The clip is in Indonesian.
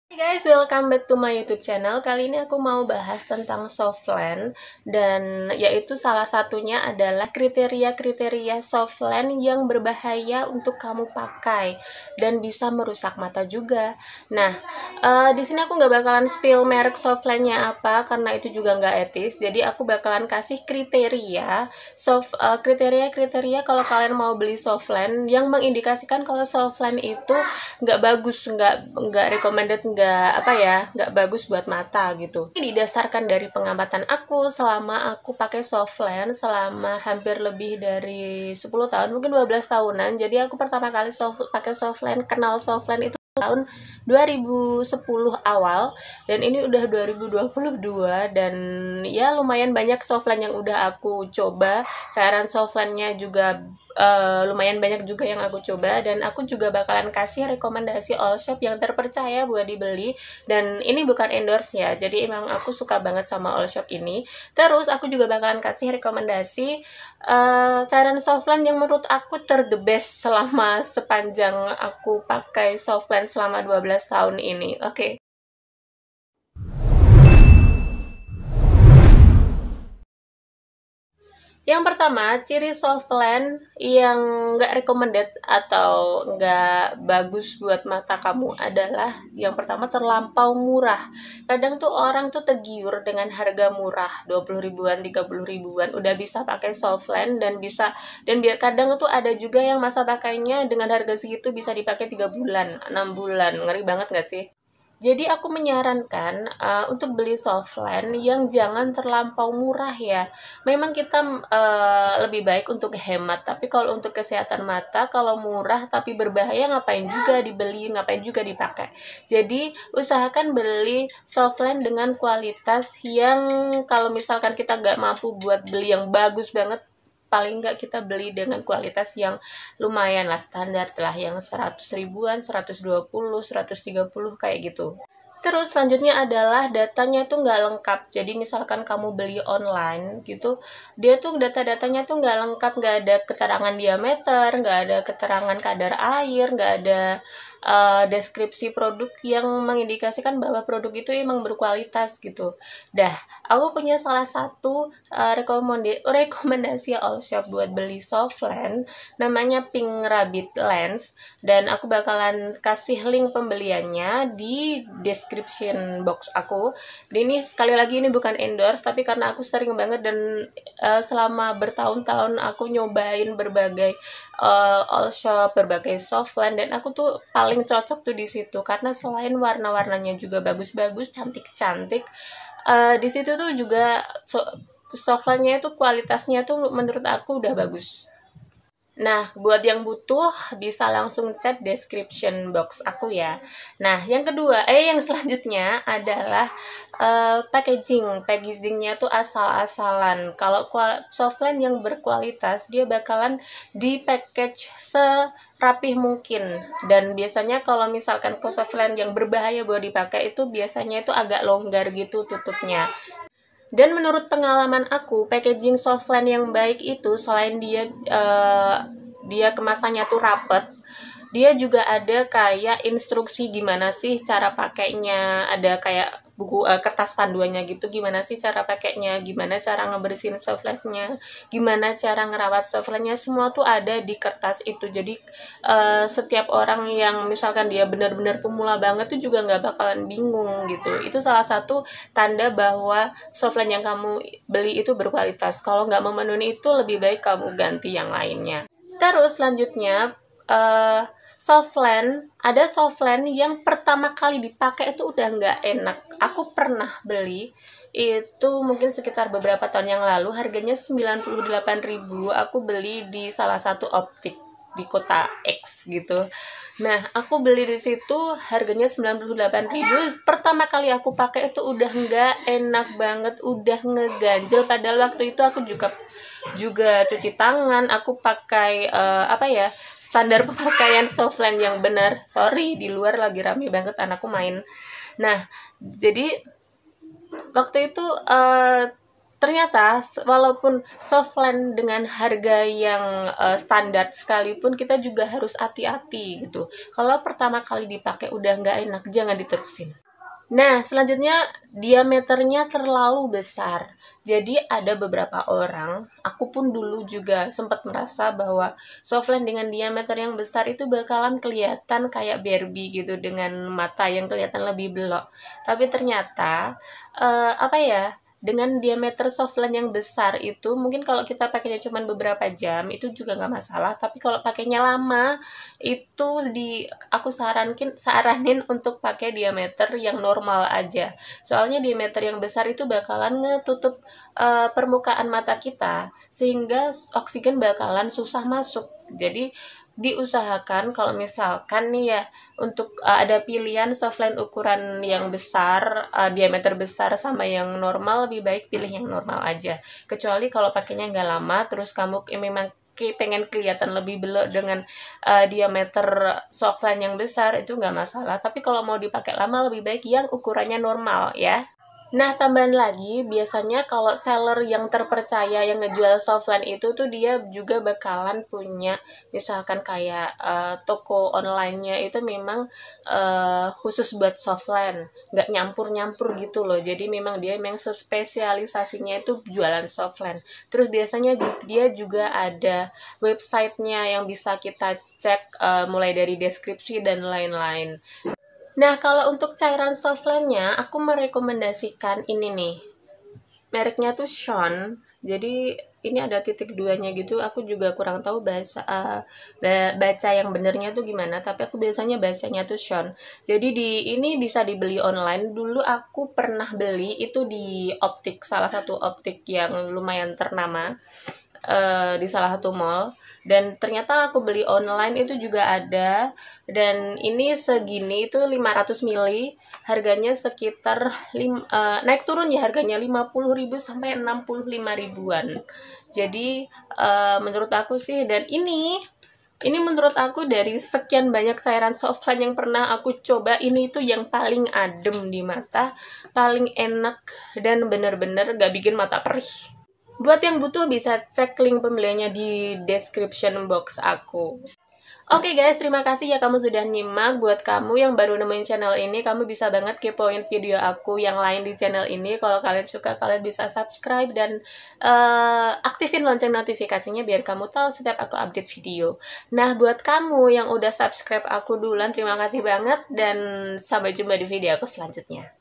Hai guys, welcome back to my YouTube channel. Kali ini aku mau bahas tentang softland dan yaitu salah satunya adalah kriteria-kriteria softland yang berbahaya untuk kamu pakai dan bisa merusak mata juga. Nah, di sini aku nggak bakalan spill merek softlandnya apa karena itu juga nggak etis. Jadi aku bakalan kasih kriteria kalau kalian mau beli softland yang mengindikasikan kalau softland itu nggak bagus, nggak recommended, nggak bagus buat mata gitu. Ini didasarkan dari pengamatan aku selama aku pakai softland selama hampir lebih dari 10 tahun, mungkin 12 tahunan. Jadi aku pertama kali pakai softland, kenal softland itu tahun 2010 awal dan ini udah 2022 dan ya lumayan banyak softland yang udah aku coba. Cairan softlandnya juga lumayan banyak juga yang aku coba dan aku juga bakalan kasih rekomendasi all shop yang terpercaya buat dibeli dan ini bukan endorse ya, jadi emang aku suka banget sama all shop ini. Terus aku juga bakalan kasih rekomendasi cairan softland yang menurut aku the best selama sepanjang aku pakai softland selama 12 tahun ini. Oke. Yang pertama, ciri softland yang nggak recommended atau nggak bagus buat mata kamu adalah yang pertama terlampau murah. Kadang tuh orang tuh tergiur dengan harga murah, 20 ribuan, 30 ribuan udah bisa pakai softland dan kadang tuh ada juga yang masa pakainya dengan harga segitu bisa dipakai 3 bulan, 6 bulan. Ngeri banget nggak sih? Jadi aku menyarankan untuk beli softland yang jangan terlampau murah ya. Memang kita lebih baik untuk hemat, tapi kalau untuk kesehatan mata, kalau murah tapi berbahaya ngapain juga dibeli, ngapain juga dipakai. Jadi usahakan beli softland dengan kualitas yang kalau misalkan kita nggak mampu buat beli yang bagus banget, paling nggak kita beli dengan kualitas yang lumayan lah, standar lah, yang 100 ribuan, 120, 130 kayak gitu. Terus selanjutnya adalah datanya tuh nggak lengkap. Jadi misalkan kamu beli online gitu, dia tuh data-datanya tuh nggak lengkap, nggak ada keterangan diameter, nggak ada keterangan kadar air, nggak ada deskripsi produk yang mengindikasikan bahwa produk itu emang berkualitas gitu. Dah, aku punya salah satu rekomendasi all shop buat beli softland, namanya Pink Rabbit Lens, dan aku bakalan kasih link pembeliannya di description box aku. Ini sekali lagi ini bukan endorse, tapi karena aku sering banget dan selama bertahun-tahun aku nyobain berbagai all shop, berbagai softland, dan aku tuh paling cocok tuh di situ karena selain warna-warnanya juga bagus-bagus, cantik-cantik, di situ tuh juga softlandnya itu kualitasnya tuh menurut aku udah bagus. Nah, buat yang butuh bisa langsung cek description box aku ya. Nah, yang selanjutnya adalah packaging. Packagingnya tuh asal-asalan. Kalau softland yang berkualitas, dia bakalan di package serapih mungkin. Dan biasanya kalau misalkan softland yang berbahaya buat dipakai itu biasanya itu agak longgar gitu tutupnya. Dan menurut pengalaman aku, packaging softland yang baik itu selain dia kemasannya tuh rapet, dia juga ada kayak instruksi gimana sih cara pakainya, ada kayak buku kertas panduannya gitu, gimana sih cara pakainya, gimana cara ngebersihin softlandnya, gimana cara ngerawat softlandnya, semua tuh ada di kertas itu. Jadi setiap orang yang misalkan dia benar-benar pemula banget tuh juga nggak bakalan bingung gitu. Itu salah satu tanda bahwa softland yang kamu beli itu berkualitas. Kalau nggak memenuhi itu, lebih baik kamu ganti yang lainnya. Terus selanjutnya ada softland yang pertama kali dipakai itu udah nggak enak. Aku pernah beli itu mungkin sekitar beberapa tahun yang lalu, harganya 98.000. Aku beli di salah satu optik di kota X gitu. Nah, aku beli di situ harganya 98.000. Pertama kali aku pakai itu udah nggak enak banget, udah ngeganjel, padahal waktu itu aku juga cuci tangan, aku pakai standar pemakaian softland yang benar. Sorry, di luar lagi rame banget anakku main. Nah, jadi waktu itu ternyata walaupun softline dengan harga yang standar sekalipun, kita juga harus hati-hati gitu. Kalau pertama kali dipakai udah nggak enak, jangan diterusin. Nah, selanjutnya diameternya terlalu besar. Jadi ada beberapa orang, aku pun dulu juga sempat merasa bahwa softline dengan diameter yang besar itu bakalan kelihatan kayak Barbie gitu, dengan mata yang kelihatan lebih belok. Tapi ternyata apa ya? Dengan diameter softline yang besar itu, mungkin kalau kita pakainya cuma beberapa jam itu juga nggak masalah. Tapi kalau pakainya lama, itu aku saranin untuk pakai diameter yang normal aja. Soalnya diameter yang besar itu bakalan ngetutup permukaan mata kita, sehingga oksigen bakalan susah masuk. Jadi diusahakan kalau misalkan nih ya, untuk ada pilihan softline ukuran yang besar, diameter besar sama yang normal, lebih baik pilih yang normal aja. Kecuali kalau pakainya nggak lama, terus kamu memang pengen kelihatan lebih belok dengan diameter softline yang besar, itu nggak masalah. Tapi kalau mau dipakai lama, lebih baik yang ukurannya normal ya. Nah, tambahan lagi, biasanya kalau seller yang terpercaya yang ngejual softline itu tuh dia juga bakalan punya, misalkan kayak toko online-nya itu memang khusus buat softline, nggak nyampur-nyampur gitu loh. Jadi memang dia memang spesialisasinya itu jualan softline. Terus biasanya dia juga ada websitenya yang bisa kita cek, mulai dari deskripsi dan lain-lain. Nah, kalau untuk cairan softline-nya, aku merekomendasikan ini nih. Mereknya tuh Sean. Jadi ini ada titik duanya gitu. Aku juga kurang tahu baca yang benernya tuh gimana. Tapi aku biasanya bacanya tuh Sean. Jadi ini bisa dibeli online. Dulu aku pernah beli itu di optik, salah satu optik yang lumayan ternama di salah satu mall. Dan ternyata aku beli online itu juga ada, dan ini segini itu 500 mili, harganya sekitar naik turun ya, harganya 50.000 sampai 65 ribuan. Jadi menurut aku sih, dan ini menurut aku dari sekian banyak cairan softline yang pernah aku coba, ini tuh yang paling adem di mata, paling enak, dan bener-bener gak bikin mata perih. Buat yang butuh bisa cek link pembeliannya di description box aku. Oke guys, terima kasih ya kamu sudah nyimak. Buat kamu yang baru nemuin channel ini, kamu bisa banget kepoin video aku yang lain di channel ini. Kalau kalian suka, kalian bisa subscribe dan aktifin lonceng notifikasinya biar kamu tahu setiap aku update video. Nah, buat kamu yang udah subscribe aku duluan, terima kasih banget dan sampai jumpa di video aku selanjutnya.